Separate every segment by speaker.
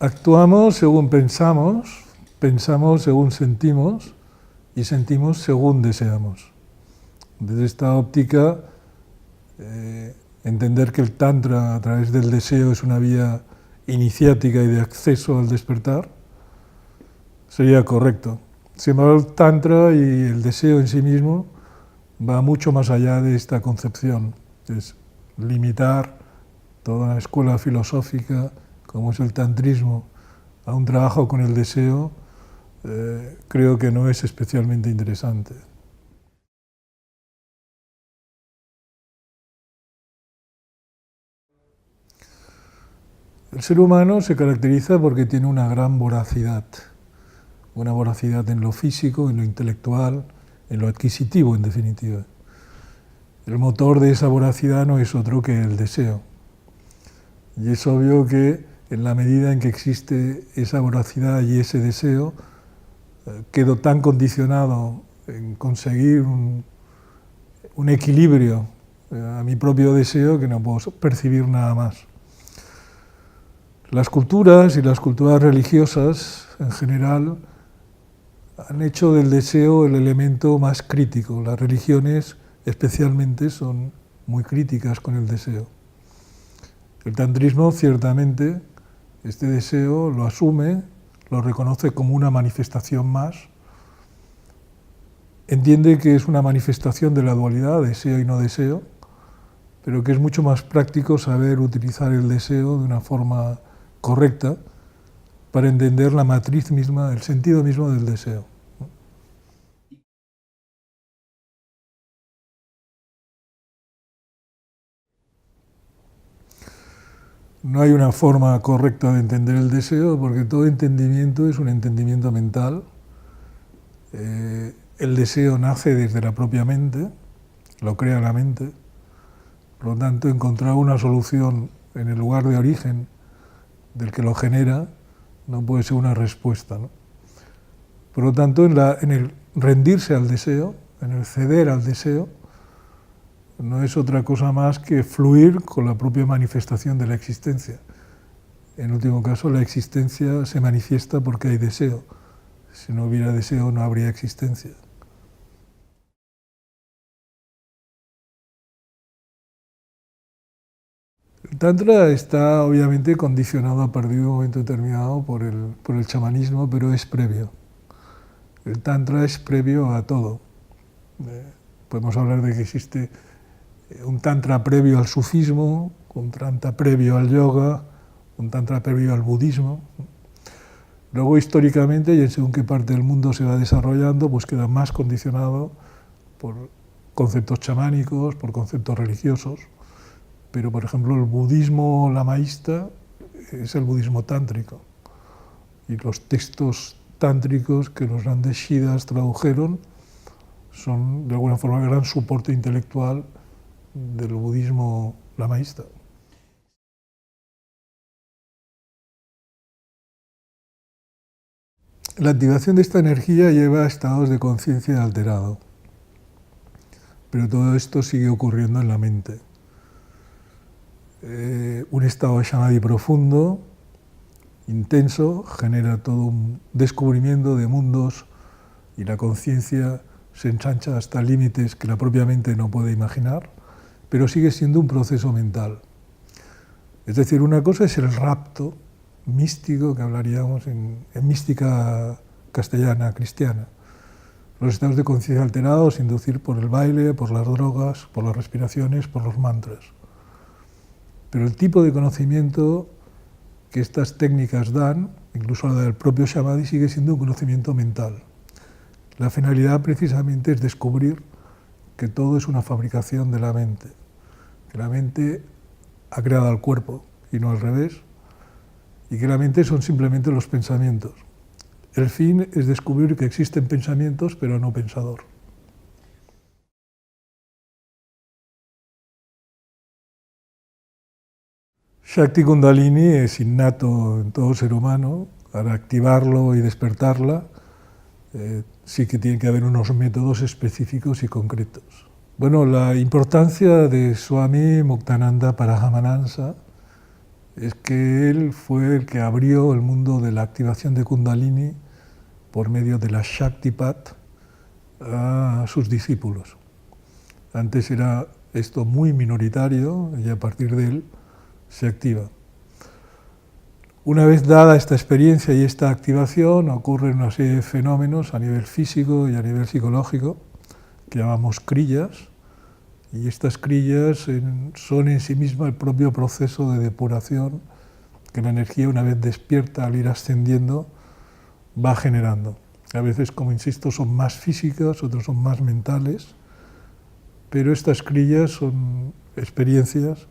Speaker 1: Actuamos según pensamos, pensamos según sentimos y sentimos según deseamos. Desde esta óptica, entender que el Tantra a través del deseo es una vía iniciática y de acceso al despertar sería correcto. Sin embargo, el Tantra y el deseo en sí mismo va mucho más allá de esta concepción. Es limitar toda una escuela filosófica como es el tantrismo a un trabajo con el deseo, creo que no es especialmente interesante. El ser humano se caracteriza porque tiene una gran voracidad en lo físico, en lo intelectual, en lo adquisitivo, en definitiva. El motor de esa voracidad no es otro que el deseo. Y es obvio que en la medida en que existe esa voracidad y ese deseo, quedo tan condicionado en conseguir un equilibrio a mi propio deseo que no puedo percibir nada más. Las culturas y las culturas religiosas en general han hecho del deseo el elemento más crítico. Las religiones especialmente son muy críticas con el deseo. El tantrismo ciertamente este deseo lo asume, lo reconoce como una manifestación más, entiende que es una manifestación de la dualidad, deseo y no deseo, pero que es mucho más práctico saber utilizar el deseo de una forma correcta para entender la matriz misma, el sentido mismo del deseo. No hay una forma correcta de entender el deseo porque todo entendimiento es un entendimiento mental. El deseo nace desde la propia mente, lo crea la mente. Por lo tanto, encontrar una solución en el lugar de origen del que lo genera no puede ser una respuesta, ¿no? Por lo tanto, en el rendirse al deseo, en el ceder al deseo, no es otra cosa más que fluir con la propia manifestación de la existencia. En último caso, la existencia se manifiesta porque hay deseo. Si no hubiera deseo, no habría existencia. El Tantra está obviamente condicionado a partir de un momento determinado por el chamanismo, pero es previo. El Tantra es previo a todo. Podemos hablar de que existe un Tantra previo al sufismo, un Tantra previo al yoga, un Tantra previo al budismo. Luego, históricamente, y en según qué parte del mundo se va desarrollando, pues queda más condicionado por conceptos chamánicos, por conceptos religiosos. Pero, por ejemplo, el budismo lamaísta es el budismo tántrico. Y los textos tántricos que los grandes shidas tradujeron son, de alguna forma, el gran soporte intelectual del budismo lamaísta. La activación de esta energía lleva a estados de conciencia alterado, pero todo esto sigue ocurriendo en la mente. Un estado de samadhi profundo, intenso, genera todo un descubrimiento de mundos y la conciencia se ensancha hasta límites que la propia mente no puede imaginar, pero sigue siendo un proceso mental. Es decir, una cosa es el rapto místico que hablaríamos en mística castellana, cristiana. Los estados de conciencia alterados inducir por el baile, por las drogas, por las respiraciones, por los mantras. Pero el tipo de conocimiento que estas técnicas dan, incluso la del propio samadhi, sigue siendo un conocimiento mental. La finalidad precisamente es descubrir que todo es una fabricación de la mente, que la mente ha creado al cuerpo y no al revés, y que la mente son simplemente los pensamientos. El fin es descubrir que existen pensamientos, pero no pensador. Shakti Kundalini es innato en todo ser humano. Para activarlo y despertarla, sí que tiene que haber unos métodos específicos y concretos. Bueno, la importancia de Swami Muktananda Paramahansa es que él fue el que abrió el mundo de la activación de Kundalini por medio de la Shaktipat a sus discípulos. Antes era esto muy minoritario y a partir de él se activa. Una vez dada esta experiencia y esta activación, ocurren una serie de fenómenos a nivel físico y a nivel psicológico que llamamos krillas, y estas krillas son en sí mismas el propio proceso de depuración que la energía, una vez despierta, al ir ascendiendo, va generando. A veces, como insisto, son más físicas, otras son más mentales, pero estas krillas son experiencias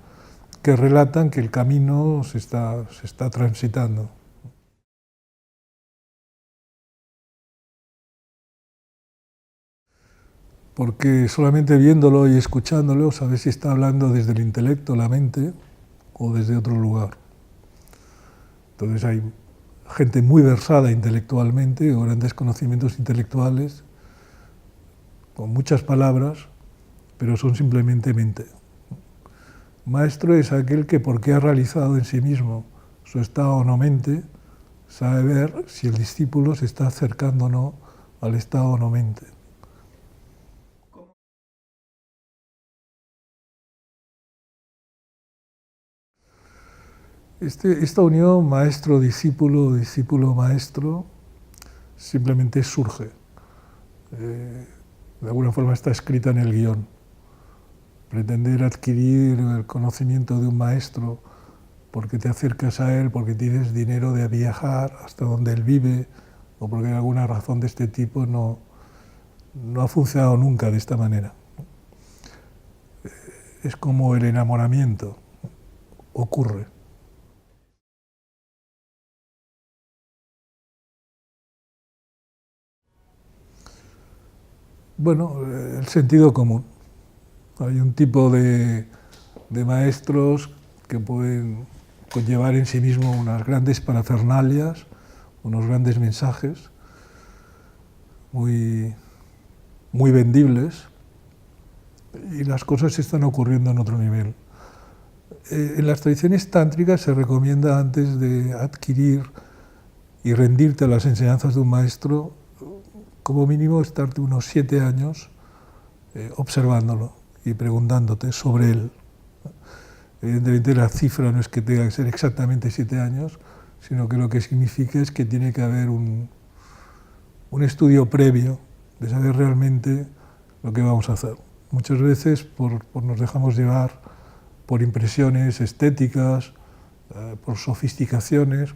Speaker 1: que relatan que el camino se está transitando. Porque solamente viéndolo y escuchándolo sabes si está hablando desde el intelecto, la mente, o desde otro lugar. Entonces hay gente muy versada intelectualmente, o grandes conocimientos intelectuales, con muchas palabras, pero son simplemente mente. Maestro es aquel que, porque ha realizado en sí mismo su estado o no mente, sabe ver si el discípulo se está acercando o no al estado o no mente. Esta unión maestro-discípulo, discípulo-maestro, simplemente surge. De alguna forma está escrita en el guión. Pretender adquirir el conocimiento de un maestro porque te acercas a él, porque tienes dinero de viajar hasta donde él vive, o porque hay alguna razón de este tipo, no ha funcionado nunca de esta manera. Es como el enamoramiento, ocurre. Bueno, el sentido común. Hay un tipo de maestros que pueden conllevar en sí mismo unas grandes parafernalias, unos grandes mensajes muy vendibles, y las cosas están ocurriendo en otro nivel. En las tradiciones tántricas se recomienda, antes de adquirir y rendirte a las enseñanzas de un maestro, como mínimo estarte unos 7 años observándolo y preguntándote sobre él. Evidentemente la cifra no es que tenga que ser exactamente 7 años, sino que lo que significa es que tiene que haber un estudio previo de saber realmente lo que vamos a hacer. Muchas veces nos dejamos llevar por impresiones estéticas, por sofisticaciones,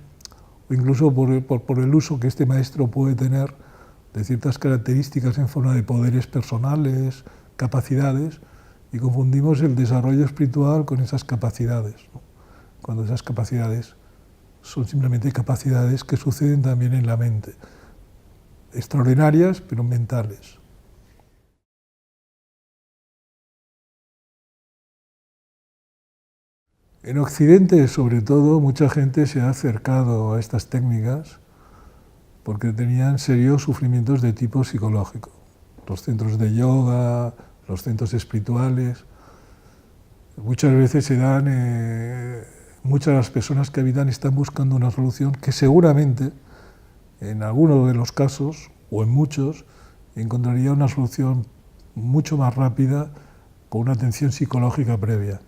Speaker 1: o incluso por el uso que este maestro puede tener de ciertas características en forma de poderes personales, capacidades, y confundimos el desarrollo espiritual con esas capacidades, ¿no? Cuando esas capacidades son simplemente capacidades que suceden también en la mente, extraordinarias pero mentales. En Occidente, sobre todo, mucha gente se ha acercado a estas técnicas porque tenían serios sufrimientos de tipo psicológico. Los centros de yoga, los centros espirituales, muchas veces se dan, muchas de las personas que habitan están buscando una solución que seguramente, en algunos de los casos, o en muchos, encontraría una solución mucho más rápida con una atención psicológica previa.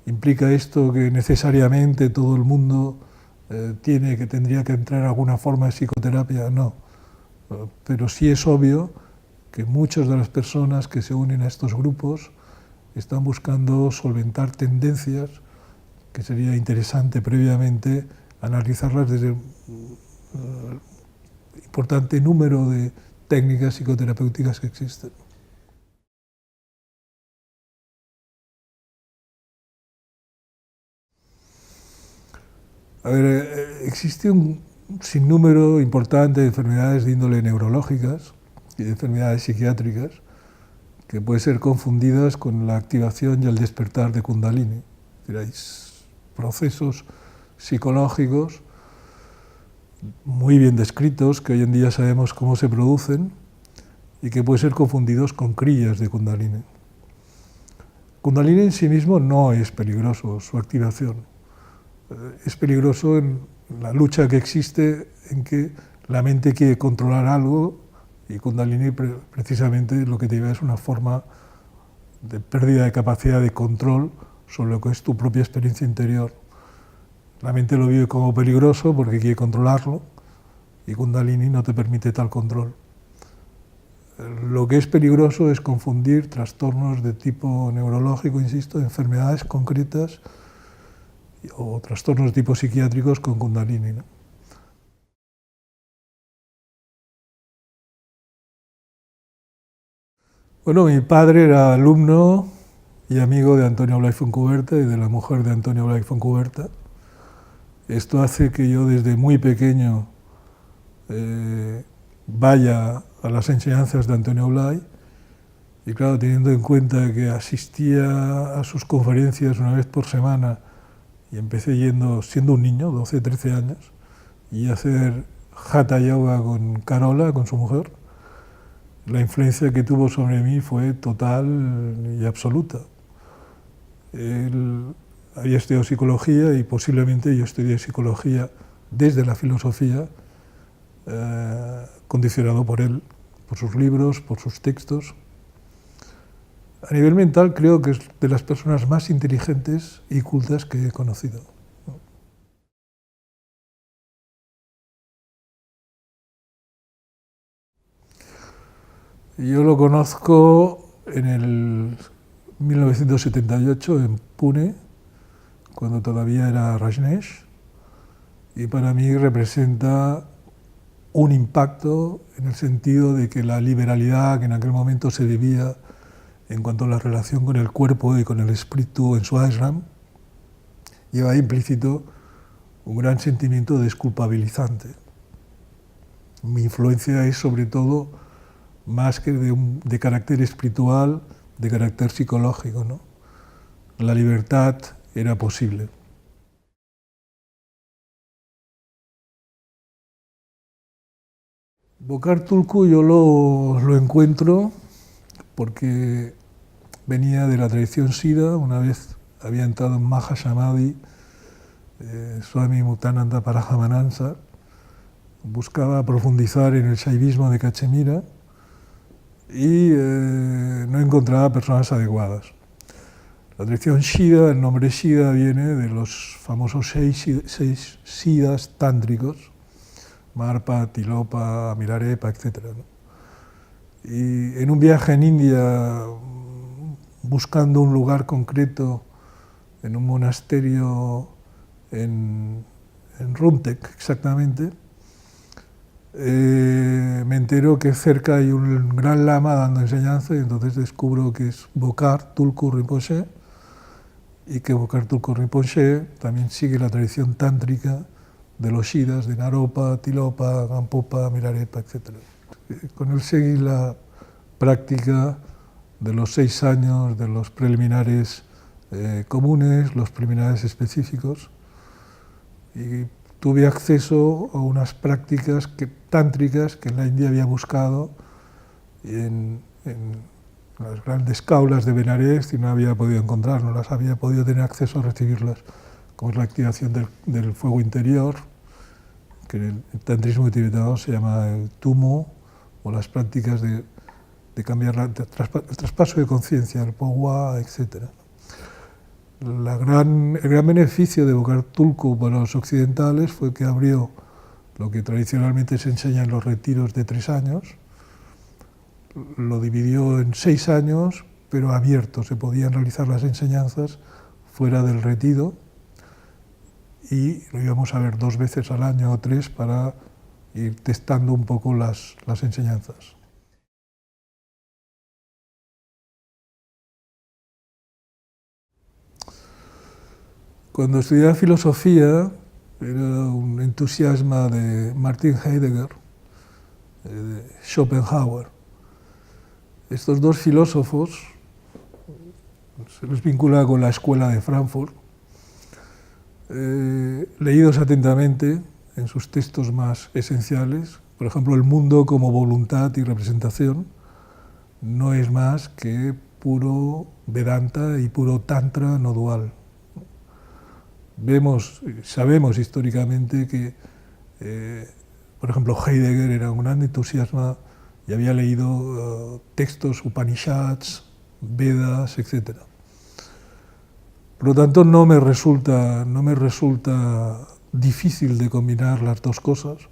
Speaker 1: ¿Implica esto que necesariamente todo el mundo tendría que entrar en alguna forma de psicoterapia? No, pero sí es obvio que muchas de las personas que se unen a estos grupos están buscando solventar tendencias que sería interesante previamente analizarlas desde el importante número de técnicas psicoterapéuticas que existen. A ver, existe un sinnúmero importante de enfermedades de índole neurológicas y de enfermedades psiquiátricas que pueden ser confundidas con la activación y el despertar de Kundalini. Es decir, hay procesos psicológicos muy bien descritos que hoy en día sabemos cómo se producen y que pueden ser confundidos con krillas de Kundalini. Kundalini en sí mismo no es peligroso, su activación. es peligroso en la lucha que existe en que la mente quiere controlar algo y Kundalini precisamente lo que te lleva es una forma de pérdida de capacidad de control sobre lo que es tu propia experiencia interior. La mente lo vive como peligroso porque quiere controlarlo y Kundalini no te permite tal control. Lo que es peligroso es confundir trastornos de tipo neurológico, insisto, enfermedades concretas o trastornos de tipo psiquiátricos con Kundalini, ¿no? Bueno, mi padre era alumno y amigo de Antonio Blay Fontcuberta y de la mujer de Antonio Blay Fontcuberta. Esto hace que yo desde muy pequeño vaya a las enseñanzas de Antonio Blay y claro, teniendo en cuenta que asistía a sus conferencias una vez por semana y empecé yendo siendo un niño, 12, 13 años, y a hacer Hatha Yoga con Carola, con su mujer, la influencia que tuvo sobre mí fue total y absoluta. Él había estudiado psicología y posiblemente yo estudié psicología desde la filosofía, condicionado por él, por sus libros, por sus textos. A nivel mental creo que es de las personas más inteligentes y cultas que he conocido. Yo lo conozco en el 1978 en Pune, cuando todavía era Rajneesh, y para mí representa un impacto en el sentido de que la liberalidad que en aquel momento se vivía en cuanto a la relación con el cuerpo y con el espíritu en su ashram, lleva implícito un gran sentimiento desculpabilizante. Mi influencia es sobre todo más que de carácter espiritual, de carácter psicológico, ¿no? La libertad era posible. Bokar Tulku yo lo encuentro porque venía de la tradición Siddha, una vez había entrado en Maha Samadhi, Swami Muktananda Paramahansa, buscaba profundizar en el shaivismo de Cachemira y no encontraba personas adecuadas. La tradición Siddha, el nombre Siddha viene de los famosos seis Siddhas tántricos, Marpa, Tilopa, Milarepa, etc., ¿no? Y en un viaje en India, buscando un lugar concreto, en un monasterio en Rumtek exactamente, me entero que cerca hay un gran lama dando enseñanza y entonces descubro que es Bokar Tulku Rinpoche y que Bokar Tulku Rinpoche también sigue la tradición tántrica de los Siddhas, de Naropa, Tilopa, Gampopa, Milarepa, etc. Con él seguí la práctica de los 6 años, de los preliminares comunes, los preliminares específicos, y tuve acceso a unas prácticas tántricas que en la India había buscado en las grandes caulas de Benares y no había podido encontrar, no las había podido tener acceso a recibirlas, como es la activación del fuego interior, que en el tantrismo tibetano se llama el tumo, o las prácticas de cambiar el traspaso de conciencia, el powa, etc. El gran beneficio de Bokar Tulku para los occidentales fue que abrió lo que tradicionalmente se enseña en los retiros de 3 años, lo dividió en 6 años, pero abierto, se podían realizar las enseñanzas fuera del retiro y lo íbamos a ver 2 veces al año o 3 para ir testando un poco las enseñanzas. Cuando estudiaba filosofía, era un entusiasmo de Martin Heidegger, de Schopenhauer. Estos 2 filósofos se les vincula con la escuela de Frankfurt. Leídos atentamente en sus textos más esenciales, por ejemplo, El mundo como voluntad y representación, no es más que puro Vedanta y puro Tantra no dual. sabemos históricamente que, por ejemplo, Heidegger era un gran entusiasta y había leído textos Upanishads, Vedas, etc. Por lo tanto, no me resulta difícil de combinar las dos cosas.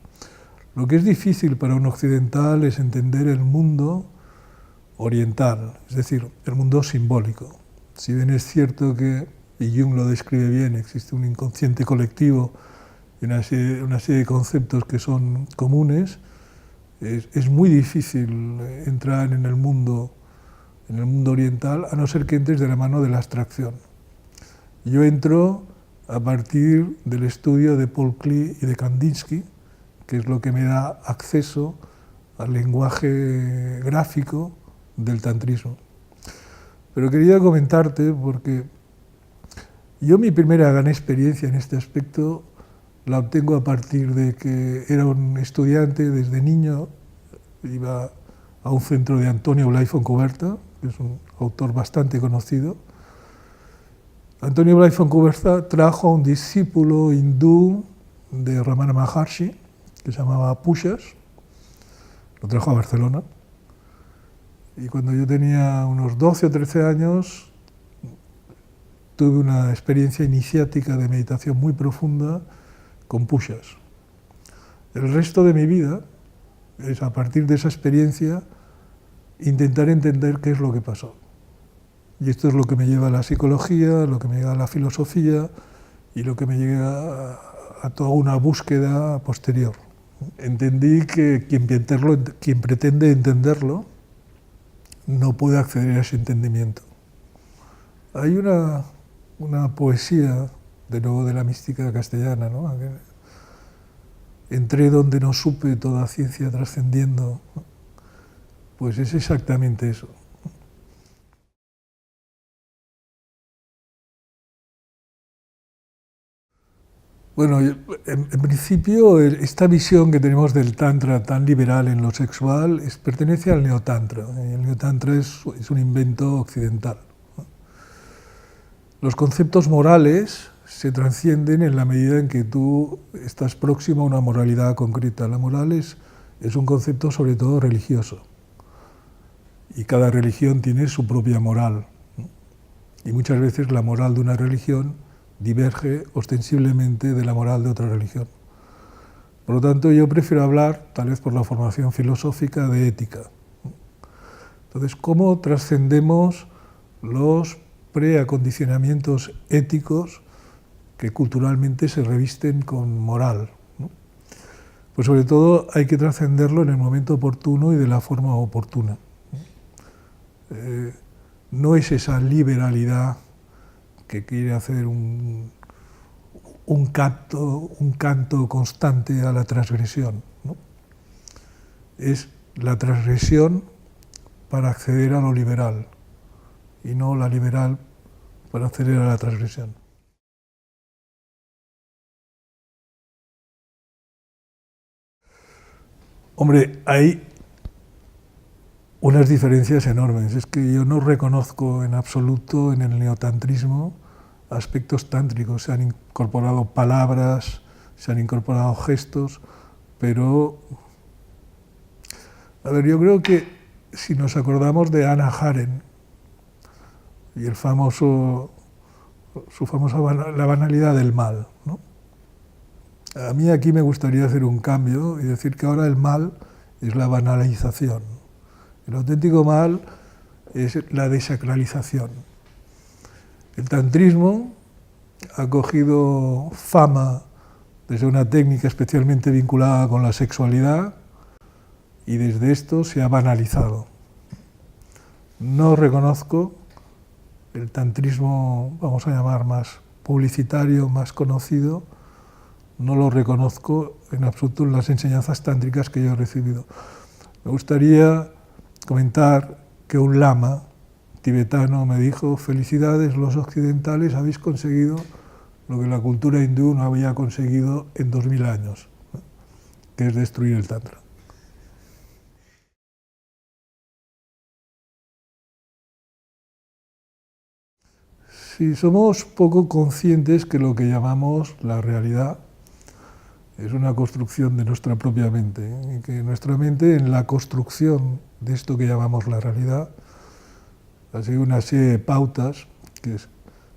Speaker 1: Lo que es difícil para un occidental es entender el mundo oriental, es decir, el mundo simbólico. Si bien es cierto que, y Jung lo describe bien, existe un inconsciente colectivo y una serie de conceptos que son comunes, es muy difícil entrar en el mundo oriental, a no ser que entres de la mano de la abstracción. Yo entro a partir del estudio de Paul Klee y de Kandinsky, que es lo que me da acceso al lenguaje gráfico del tantrismo. Pero quería comentarte, porque yo mi primera gran experiencia en este aspecto la obtengo a partir de que era un estudiante desde niño, iba a un centro de Antonio Blay Foncuberta, que es un autor bastante conocido. Antonio Blay Foncuberta trajo a un discípulo hindú de Ramana Maharshi, que se llamaba Pushas, lo trajo a Barcelona. Y cuando yo tenía unos 12 o 13 años, tuve una experiencia iniciática de meditación muy profunda con Pushas. El resto de mi vida es, a partir de esa experiencia, intentar entender qué es lo que pasó. Y esto es lo que me lleva a la psicología, lo que me lleva a la filosofía y lo que me llega a toda una búsqueda posterior. Entendí que quien pretende entenderlo no puede acceder a ese entendimiento. Hay una poesía, de nuevo de la mística castellana, ¿no? Entré donde no supe, toda ciencia trascendiendo. Pues es exactamente eso. Bueno, en principio, esta visión que tenemos del Tantra tan liberal en lo sexual pertenece al Neotantra. El Neotantra es un invento occidental. Los conceptos morales se trascienden en la medida en que tú estás próximo a una moralidad concreta. La moral es un concepto sobre todo religioso. Y cada religión tiene su propia moral. Y muchas veces la moral de una religión diverge ostensiblemente de la moral de otra religión. Por lo tanto, yo prefiero hablar, tal vez por la formación filosófica, de ética. Entonces, ¿cómo trascendemos los preacondicionamientos éticos que culturalmente se revisten con moral? Pues sobre todo hay que trascenderlo en el momento oportuno y de la forma oportuna. No es esa liberalidad que quiere hacer un canto constante a la transgresión, ¿no? Es la transgresión para acceder a lo liberal y no la liberal para acceder a la transgresión. Hombre, hay unas diferencias enormes. Es que yo no reconozco en absoluto en el neotantrismo aspectos tántricos. Se han incorporado palabras, se han incorporado gestos, pero... A ver, yo creo que si nos acordamos de Hannah Arendt y su famosa la banalidad del mal, ¿no? A mí aquí me gustaría hacer un cambio y decir que ahora el mal es la banalización. El auténtico mal es la desacralización. El tantrismo ha cogido fama desde una técnica especialmente vinculada con la sexualidad y desde esto se ha banalizado. No reconozco el tantrismo, vamos a llamar más publicitario, más conocido, no lo reconozco en absoluto en las enseñanzas tántricas que yo he recibido. Me gustaría comentar que un lama tibetano me dijo: felicidades, los occidentales habéis conseguido lo que la cultura hindú no había conseguido en 2000 años, que es destruir el tantra. Si somos poco conscientes que lo que llamamos la realidad es una construcción de nuestra propia mente, y que nuestra mente, en la construcción de esto que llamamos la realidad, ha sido una serie de pautas que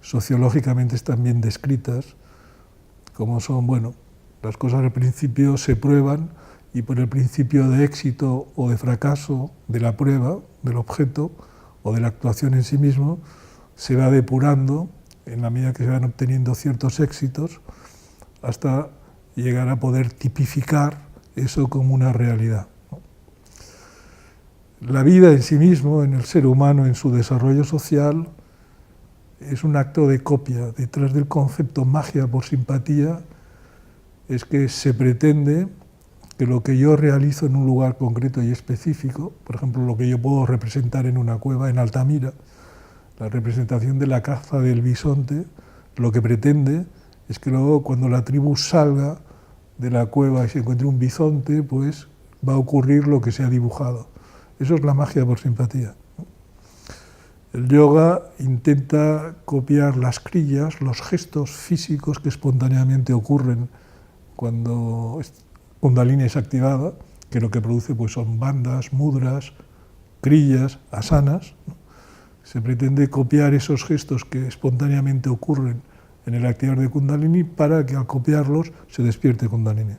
Speaker 1: sociológicamente están bien descritas, como son, bueno, las cosas al principio se prueban y por el principio de éxito o de fracaso de la prueba, del objeto o de la actuación en sí mismo, se va depurando en la medida que se van obteniendo ciertos éxitos hasta llegar a poder tipificar eso como una realidad. La vida en sí mismo, en el ser humano, en su desarrollo social, es un acto de copia. Detrás del concepto magia por simpatía es que se pretende que lo que yo realizo en un lugar concreto y específico, por ejemplo, lo que yo puedo representar en una cueva en Altamira, la representación de la caza del bisonte, lo que pretende es que luego cuando la tribu salga de la cueva y se encuentre un bisonte, pues va a ocurrir lo que se ha dibujado. Eso es la magia por simpatía. El yoga intenta copiar las kriyas, los gestos físicos que espontáneamente ocurren cuando Kundalini es activada, que lo que produce pues, son bandhas, mudras, kriyas, asanas. Se pretende copiar esos gestos que espontáneamente ocurren en el activar de Kundalini para que al copiarlos se despierte Kundalini.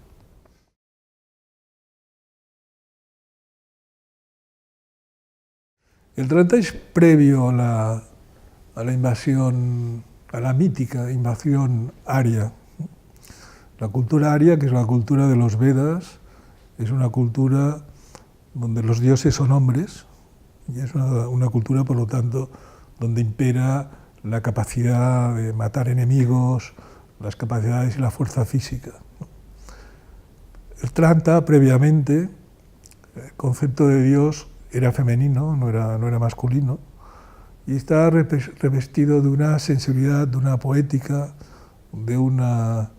Speaker 1: El Tantra es previo a la invasión, a la mítica invasión arya. La cultura arya, que es la cultura de los Vedas, es una cultura donde los dioses son hombres, y es una cultura, por lo tanto, donde impera la capacidad de matar enemigos, las capacidades y la fuerza física. El Tantra, previamente, el concepto de Dios era femenino, no era masculino, y está revestido de una sensibilidad, de una poética, de una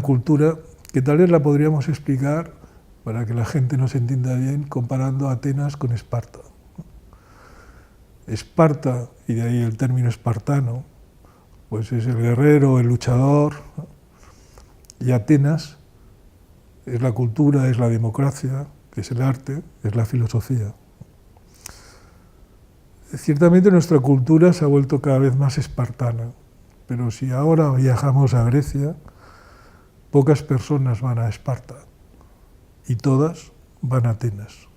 Speaker 1: cultura que tal vez la podríamos explicar, para que la gente nos entienda bien, comparando a Atenas con Esparta. Esparta, y de ahí el término espartano, pues es el guerrero, el luchador, y Atenas es la cultura, es la democracia, es el arte, es la filosofía. Ciertamente nuestra cultura se ha vuelto cada vez más espartana, pero si ahora viajamos a Grecia, pocas personas van a Esparta y todas van a Atenas.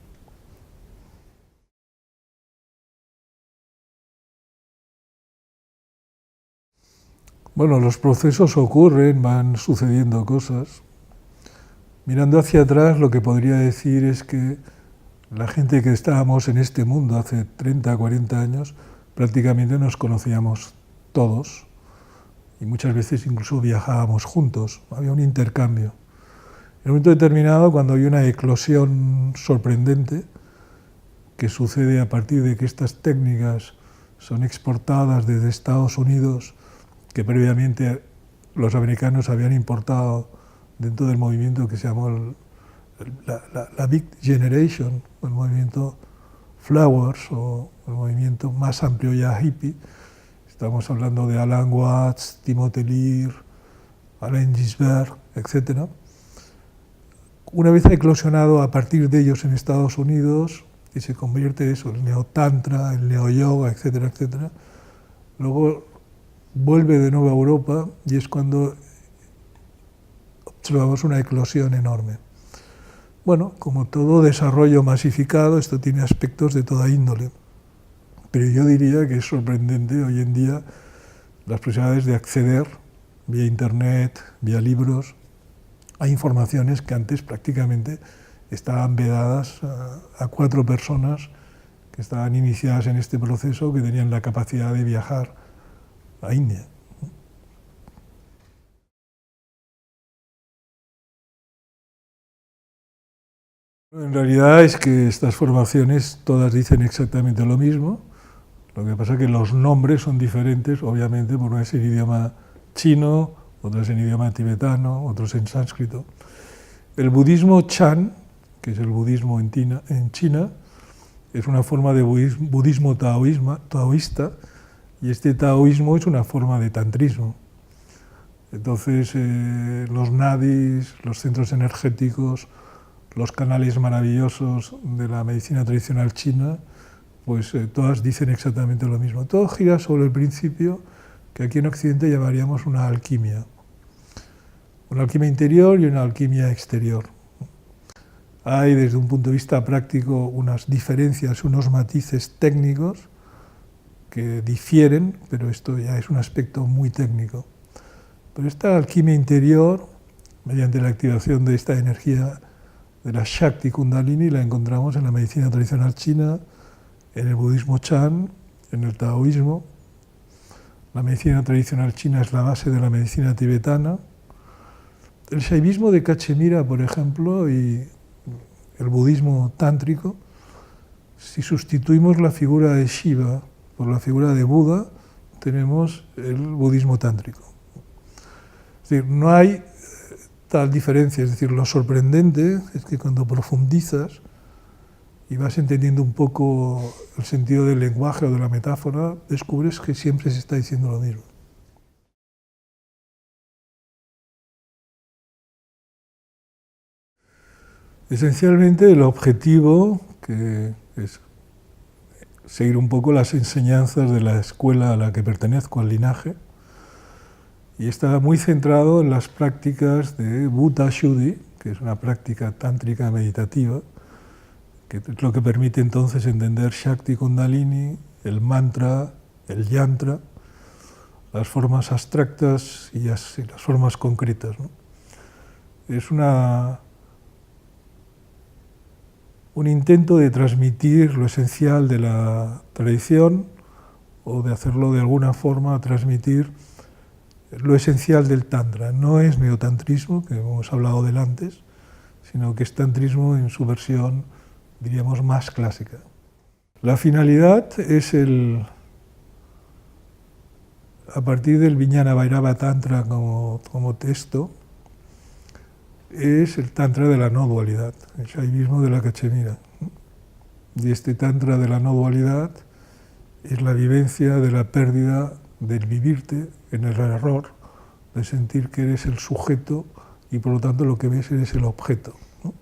Speaker 1: Bueno, los procesos ocurren, van sucediendo cosas. Mirando hacia atrás, lo que podría decir es que la gente que estábamos en este mundo hace 30, 40 años, prácticamente nos conocíamos todos y muchas veces incluso viajábamos juntos, había un intercambio. En un momento determinado, cuando hay una eclosión sorprendente que sucede a partir de que estas técnicas son exportadas desde Estados Unidos, que previamente los americanos habían importado dentro del movimiento que se llamó la Big Generation, el movimiento Flowers, o el movimiento más amplio ya hippie. Estamos hablando de Alan Watts, Timothy Leary, Allen Ginsberg, etc. Una vez ha eclosionado a partir de ellos en Estados Unidos, y se convierte eso, el neotantra, el neoyoga, etcétera, etcétera, luego vuelve de nuevo a Europa y es cuando observamos una eclosión enorme. Bueno, como todo desarrollo masificado, esto tiene aspectos de toda índole, pero yo diría que es sorprendente hoy en día las posibilidades de acceder vía internet, vía libros, a informaciones que antes prácticamente estaban vedadas a 4 personas que estaban iniciadas en este proceso, que tenían la capacidad de viajar a India. En realidad es que estas formaciones todas dicen exactamente lo mismo, lo que pasa es que los nombres son diferentes, obviamente, porque uno es en idioma chino, otro es en idioma tibetano, otros en sánscrito. El budismo Chan, que es el budismo en China, es una forma de budismo taoísta, Y este taoísmo es una forma de tantrismo. Entonces, los nadis, los centros energéticos, los canales maravillosos de la medicina tradicional china, pues todas dicen exactamente lo mismo. Todo gira sobre el principio que aquí en Occidente llamaríamos una alquimia interior y una alquimia exterior. Hay desde un punto de vista práctico unas diferencias, unos matices técnicos que difieren, pero esto ya es un aspecto muy técnico. Pero esta alquimia interior, mediante la activación de esta energía de la Shakti Kundalini, la encontramos en la medicina tradicional china, en el budismo Chan, en el taoísmo. La medicina tradicional china es la base de la medicina tibetana. El shaivismo de Cachemira, por ejemplo, y el budismo tántrico, si sustituimos la figura de Shiva por la figura de Buda, tenemos el budismo tántrico. Es decir, no hay tal diferencia. Es decir, lo sorprendente es que cuando profundizas y vas entendiendo un poco el sentido del lenguaje o de la metáfora, descubres que siempre se está diciendo lo mismo. Esencialmente el objetivo, que es seguir un poco las enseñanzas de la escuela a la que pertenezco, al linaje, y está muy centrado en las prácticas de Bhuta Shuddhi, que es una práctica tántrica meditativa, que es lo que permite entonces entender Shakti Kundalini, el mantra, el yantra, las formas abstractas y las formas concretas, ¿no? Es un intento de transmitir lo esencial de la tradición o de hacerlo de alguna forma, transmitir lo esencial del Tantra. No es neotantrismo, que hemos hablado del antes, sino que es tantrismo en su versión, diríamos, más clásica. La finalidad es a partir del Vijnana Bhairava Tantra como texto, es el Tantra de la no dualidad, el Shaivismo de la Cachemira. Y este Tantra de la no dualidad es la vivencia de la pérdida del vivirte en el error, de sentir que eres el sujeto y por lo tanto lo que ves eres el objeto, ¿no?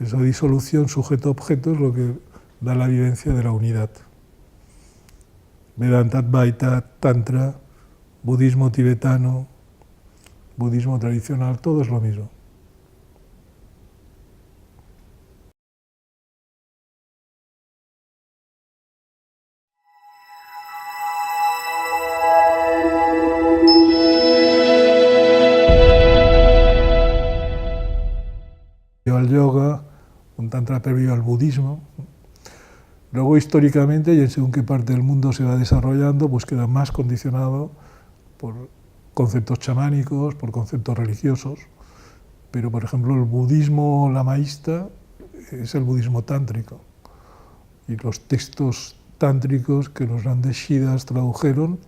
Speaker 1: Esa disolución sujeto-objeto es lo que da la vivencia de la unidad. Vedanta Advaita, Tantra, budismo tibetano, budismo tradicional, todo es lo mismo. Al yoga, un tantra previo al budismo. Luego, históricamente, y en según qué parte del mundo se va desarrollando, pues queda más condicionado por conceptos chamánicos, por conceptos religiosos. Pero, por ejemplo, el budismo lamaísta es el budismo tántrico. Y los textos tántricos que los grandes Shidas tradujeron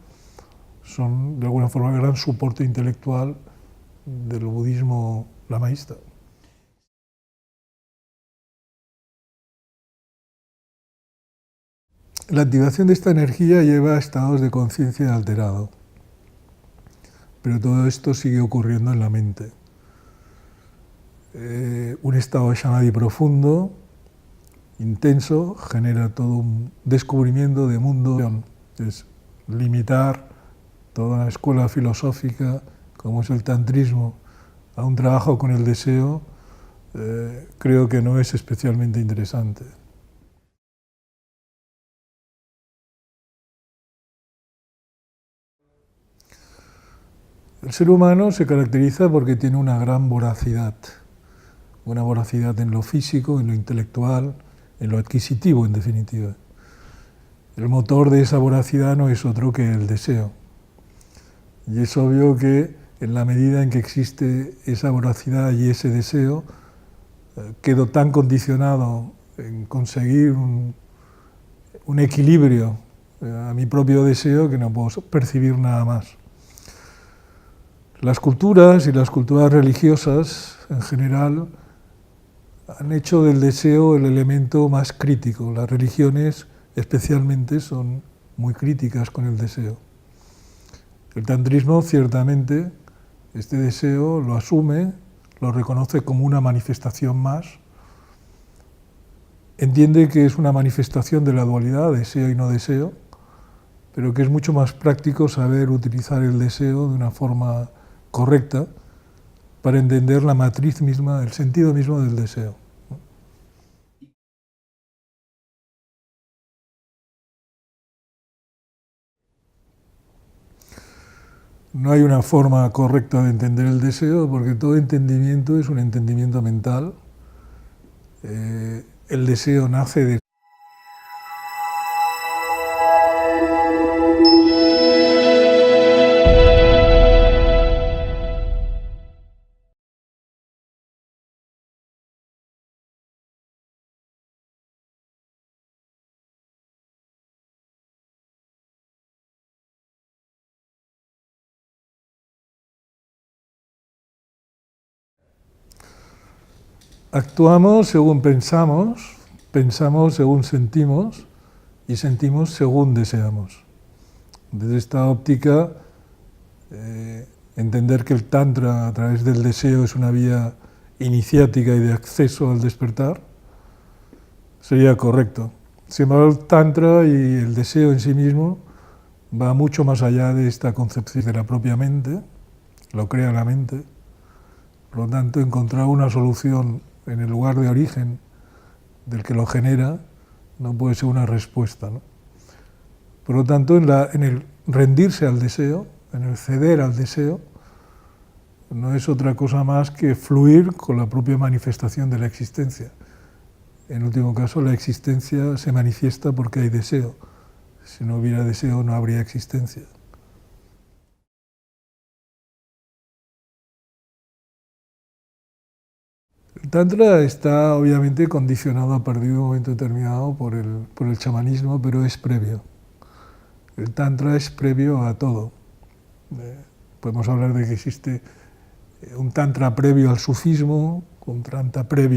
Speaker 1: son, de alguna forma, el gran soporte intelectual del budismo lamaísta. La activación de esta energía lleva a estados de conciencia alterado, pero todo esto sigue ocurriendo en la mente. Un estado de samadhi profundo, intenso, genera todo un descubrimiento de mundo. Es limitar toda una escuela filosófica como es el tantrismo a un trabajo con el deseo, creo que no es especialmente interesante. El ser humano se caracteriza porque tiene una gran voracidad en lo físico, en lo intelectual, en lo adquisitivo, en definitiva. El motor de esa voracidad no es otro que el deseo. Y es obvio que en la medida en que existe esa voracidad y ese deseo, quedo tan condicionado en conseguir un equilibrio a mi propio deseo que no puedo percibir nada más. Las culturas y las culturas religiosas en general han hecho del deseo el elemento más crítico. Las religiones especialmente son muy críticas con el deseo. El tantrismo, ciertamente, este deseo lo asume, lo reconoce como una manifestación más, entiende que es una manifestación de la dualidad, deseo y no deseo, pero que es mucho más práctico saber utilizar el deseo de una forma correcta para entender la matriz misma, el sentido mismo del deseo. No hay una forma correcta de entender el deseo porque todo entendimiento es un entendimiento mental. El deseo nace de... Actuamos según pensamos, pensamos según sentimos y sentimos según deseamos. Desde esta óptica, entender que el Tantra a través del deseo es una vía iniciática y de acceso al despertar sería correcto. Sin embargo, el Tantra y el deseo en sí mismo va mucho más allá de esta concepción de la propia mente, lo crea la mente. Por lo tanto, encontrar una solución en el lugar de origen del que lo genera no puede ser una respuesta, ¿no? Por lo tanto, en el rendirse al deseo, en el ceder al deseo, no es otra cosa más que fluir con la propia manifestación de la existencia. En último caso, la existencia se manifiesta porque hay deseo. Si no hubiera deseo, no habría existencia. El Tantra está obviamente condicionado a partir de un momento determinado por el chamanismo, pero es previo. El Tantra es previo a todo. Podemos hablar de que existe un Tantra previo al sufismo, un Tantra previo